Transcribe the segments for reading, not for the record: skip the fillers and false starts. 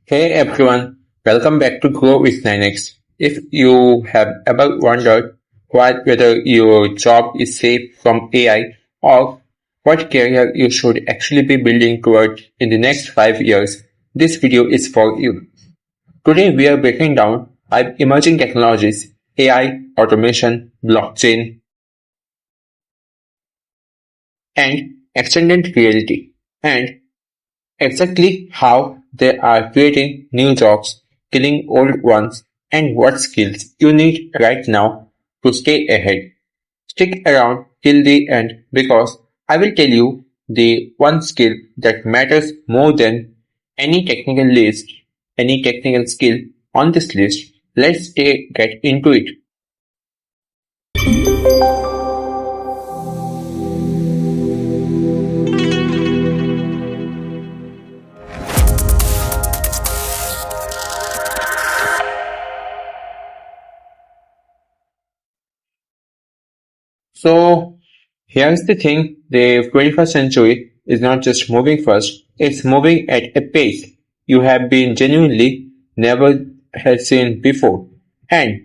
Hey everyone, welcome back to Grow with 9x. If you have ever wondered whether your job is safe from AI or what career you should actually be building toward in the next 5 years, this video is for you. Today we are breaking down 5 emerging technologies, AI, automation, blockchain, and extended reality, and exactly how they are creating new jobs, killing old ones, and what skills you need right now to stay ahead. Stick around till the end because I will tell you the one skill that matters more than any technical list, any technical skill on this list. Get into it. So here's the thing, the 21st century is not just moving fast, it's moving at a pace you have been genuinely never had seen before. And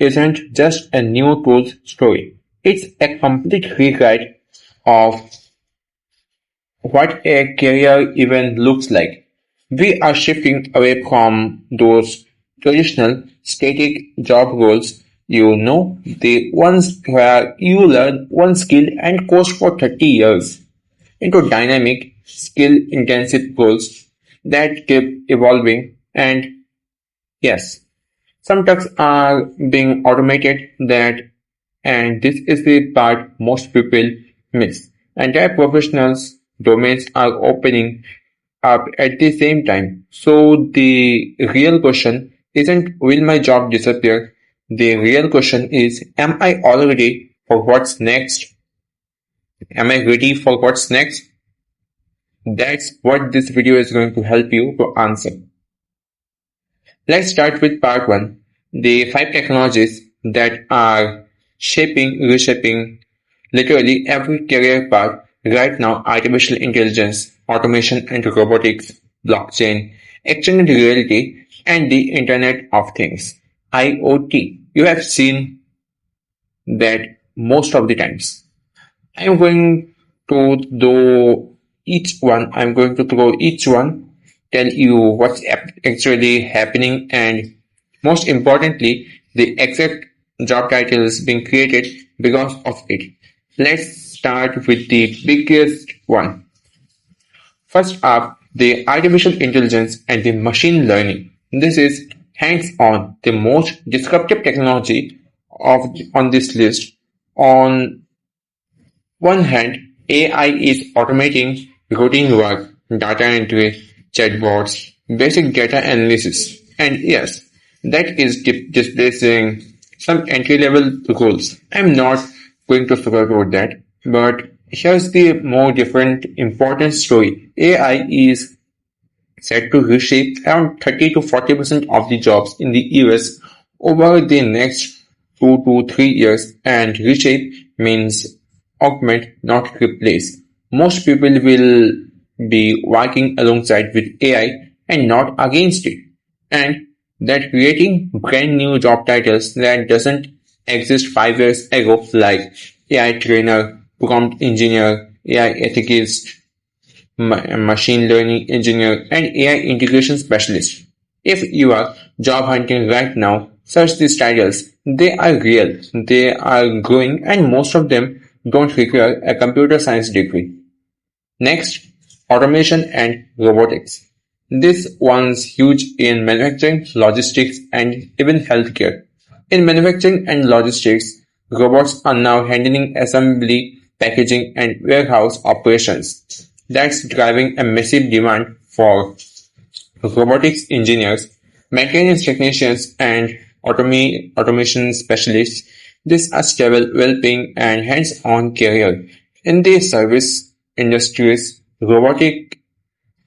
isn't just a new tools story. It's a complete rewrite of what a career even looks like. We are shifting away from those traditional static job roles, the ones where you learn one skill and course for 30 years, into dynamic, skill-intensive roles that keep evolving. And yes, some tasks are being automated and this is the part most people miss. Entire professionals domains are opening up at the same time. So the real question isn't will my job disappear? The real question is am I all ready for what's next? Am I ready for what's next? That's what this video is going to help you to answer. Let's start with part 1, the 5 technologies that are reshaping literally every career path right now: artificial intelligence, automation and robotics, blockchain, extended reality, and the Internet of Things, IoT. You have seen that most of the times. I'm going to do each one. I'm going to throw each one, tell you what's actually happening, and most importantly, the exact job titles being created because of it. Let's start with the biggest one. First up, the artificial intelligence and the machine learning. This is hands-on the most disruptive technology on this list. On one hand, AI is automating routine work, data entry, chatbots, basic data analysis, and yes, that is displacing some entry-level roles. I'm not going to sugarcoat that, but here's the more different important story. AI is set to reshape around 30 to 40% of the jobs in the US over the next 2 to 3 years, and reshape means augment, not replace. Most people will be working alongside with AI and not against it. And that creating brand new job titles that doesn't exist 5 years ago, like AI trainer, prompt engineer, AI ethicist, machine learning engineer, and AI integration specialist. If you are job hunting right now, search these titles. They are real, they are growing, and most of them don't require a computer science degree. Next, automation and robotics. This one's huge in manufacturing, logistics, and even healthcare. In manufacturing and logistics, robots are now handling assembly, packaging, and warehouse operations. That's driving a massive demand for robotics engineers, maintenance technicians, and automation specialists. These are stable, well-paying, and hands-on career. In the service industries, robotic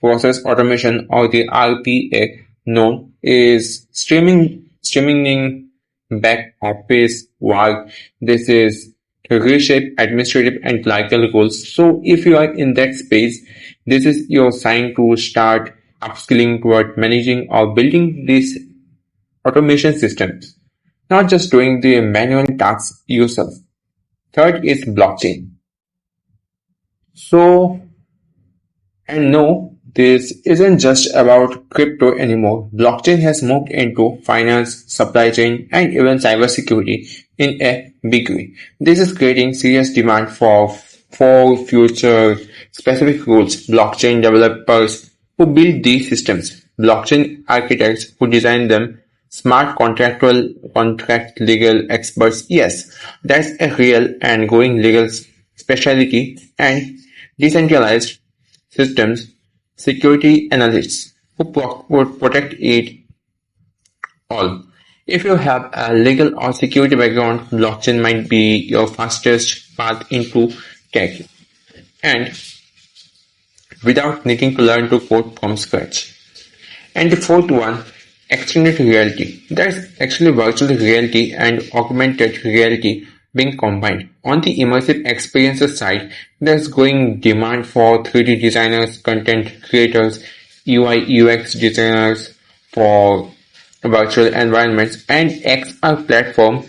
process automation, or the RPA, known is streaming back office work. This is to reshape administrative and clerical roles. So if you are in that space, this is your sign to start upskilling toward managing or building these automation systems, not just doing the manual tasks yourself. Third is blockchain. So, and no, this isn't just about crypto anymore. Blockchain has moved into finance, supply chain, and even cybersecurity in a big way. This is creating serious demand for future specific rules. Blockchain developers who build these systems, blockchain architects who design them, smart contract legal experts. Yes, that's a real and growing legal specialty, and decentralized systems security analysts who would protect it all. If you have a legal or security background, blockchain might be your fastest path into tech, and without needing to learn to code from scratch. And the fourth one, extended reality. That's actually virtual reality and augmented reality being combined. On the immersive experiences side, there's growing demand for 3D designers, content creators, UI UX designers for virtual environments, and XR platform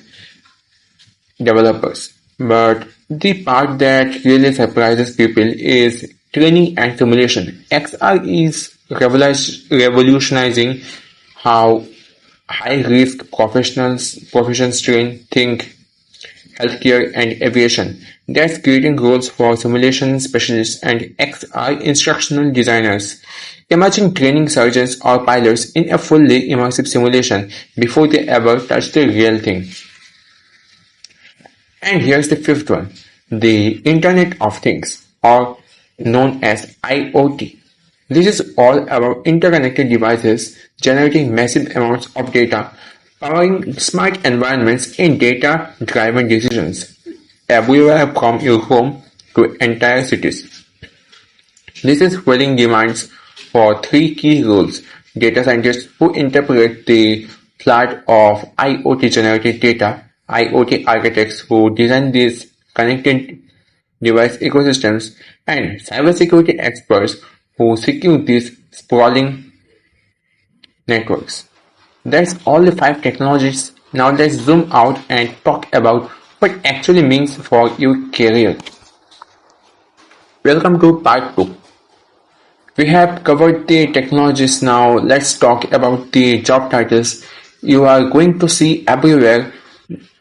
developers. But the part that really surprises people is training and simulation. XR is revolutionizing how high-risk professions train, think healthcare and aviation. That's creating roles for simulation specialists and XR instructional designers. Imagine training surgeons or pilots in a fully immersive simulation before they ever touch the real thing. And here's the fifth one, the Internet of Things, or known as IoT. This is all about interconnected devices generating massive amounts of data, powering smart environments and data-driven decisions everywhere from your home to entire cities. This is filling demands for three key roles: data scientists who interpret the flood of IoT-generated data, IoT architects who design these connected device ecosystems, and cybersecurity experts who secure these sprawling networks. That's all the five technologies. Now let's zoom out and talk about what it actually means for your career. Welcome to part 2. We have covered the technologies. Now let's talk about the job titles you are going to see everywhere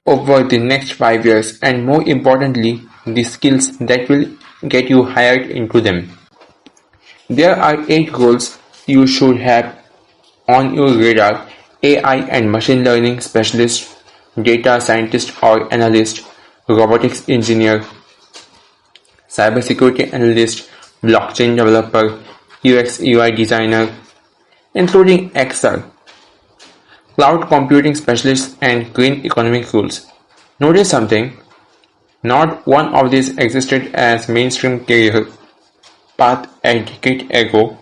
over the next 5 years, and more importantly, the skills that will get you hired into them. There are 8 roles you should have on your radar: AI and machine learning specialist, data scientist or analyst, robotics engineer, cybersecurity analyst, blockchain developer, UX UI designer, including XR, cloud computing specialists, and green economic rules. Notice something: not one of these existed as mainstream career path a decade ago.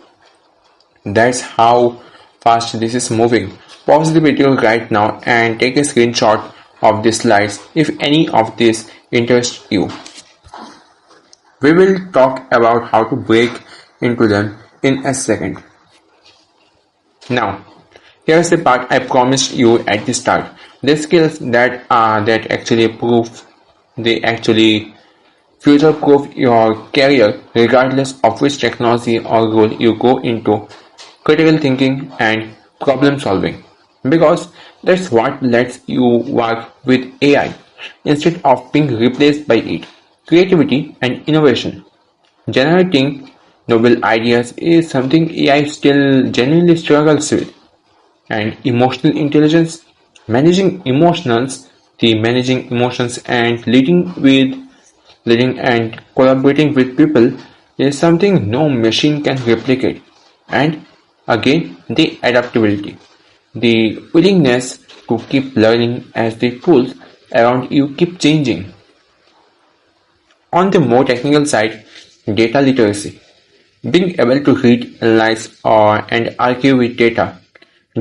That's how fast this is moving. Pause the video right now and take a screenshot of these slides if any of this interests you. We will talk about how to break into them in a second. Now, here's the part I promised you at the start. The skills that actually future-proof your career regardless of which technology or role you go into: critical thinking and problem solving. Because that's what lets you work with AI instead of being replaced by it. Creativity and innovation. Generating novel ideas is something AI still genuinely struggles with. And emotional intelligence, managing emotions and leading and collaborating with people is something no machine can replicate. And again, the adaptability, the willingness to keep learning as the tools around you keep changing. On the more technical side, data literacy, being able to read, analyze, and argue with data,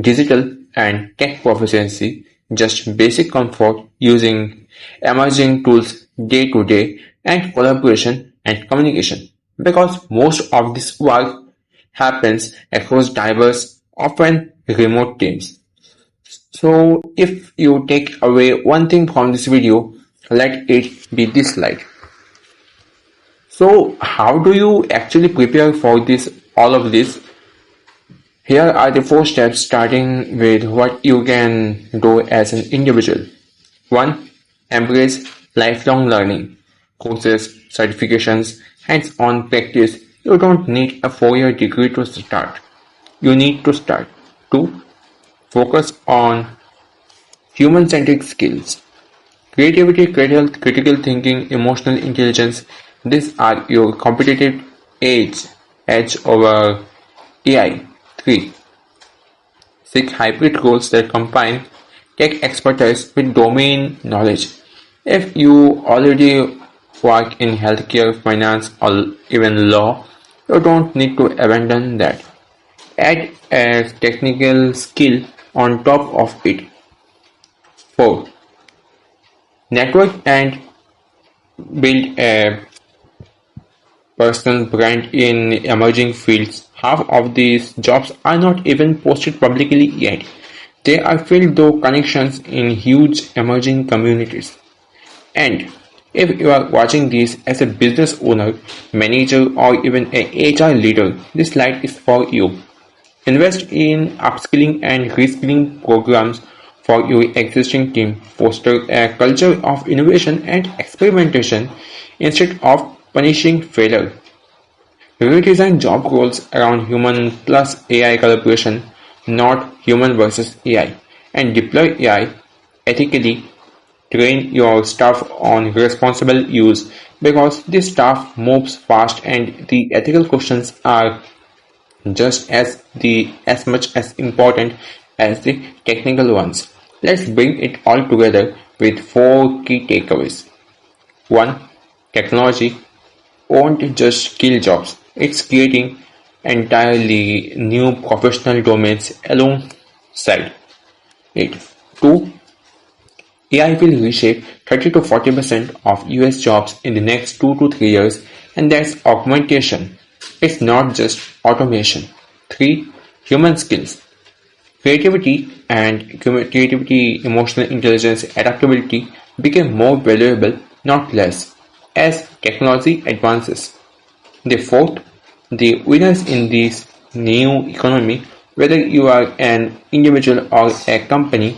digital and tech proficiency, just basic comfort using emerging tools day to day, and collaboration and communication. Because most of this work happens across diverse, often remote teams. So if you take away one thing from this video, let it be this slide. So how do you actually prepare for all of this? Here are the 4 steps, starting with what you can do as an individual. 1. Embrace lifelong learning. Courses, certifications, hands-on practice. You don't need a 4-year degree to start. You need to start. 2. Focus on human-centric skills. Creativity, critical thinking, emotional intelligence. These are your competitive edge over AI. 3. Seek hybrid roles that combine tech expertise with domain knowledge. If you already work in healthcare, finance, or even law, you don't need to abandon that. Add a technical skill on top of it. 4. Network and build a personal brand in emerging fields. Half of these jobs are not even posted publicly yet. They are filled through connections in huge emerging communities. And if you are watching this as a business owner, manager, or even a HR leader, this slide is for you. Invest in upskilling and reskilling programs for your existing team. Foster a culture of innovation and experimentation instead of punishing failure. Redesign job roles around human plus AI collaboration, not human versus AI. And deploy AI ethically. Train your staff on responsible use because this stuff moves fast and the ethical questions are just as much as important as the technical ones. Let's bring it all together with 4 key takeaways. 1. Technology won't just kill jobs, it's creating entirely new professional domains alongside it. 2. AI will reshape 30 to 40% of US jobs in the next 2 to 3 years, and that's augmentation. It's not just automation. 3. Human skills. Creativity, emotional intelligence, adaptability become more valuable, not less, as technology advances. The fourth, the winners in this new economy, whether you are an individual or a company,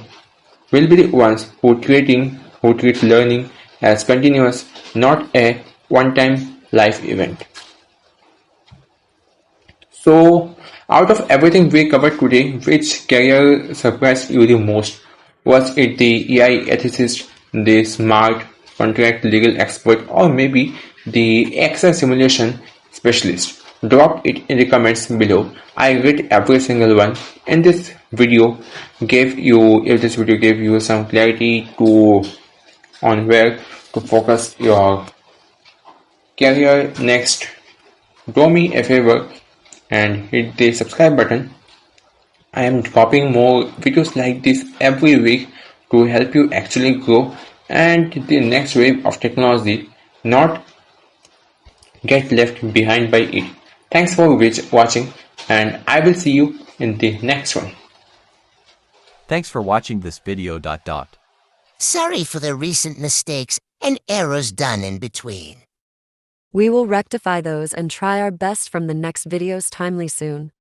will be the ones who treat learning as continuous, not a one-time life event. So, out of everything we covered today, which career surprised you the most? Was it the AI ethicist, the smart contract legal expert, or maybe the Excel simulation specialist? Drop it in the comments below. I read every single one. And if this video gave you some clarity on where to focus your career next, do me a favor and hit the subscribe button. I am dropping more videos like this every week to help you actually grow and the next wave of technology, not get left behind by it. Thanks for watching, and I will see you in the next one. Thanks for watching this video. Sorry for the recent mistakes and errors done in between. We will rectify those and try our best from the next videos timely soon.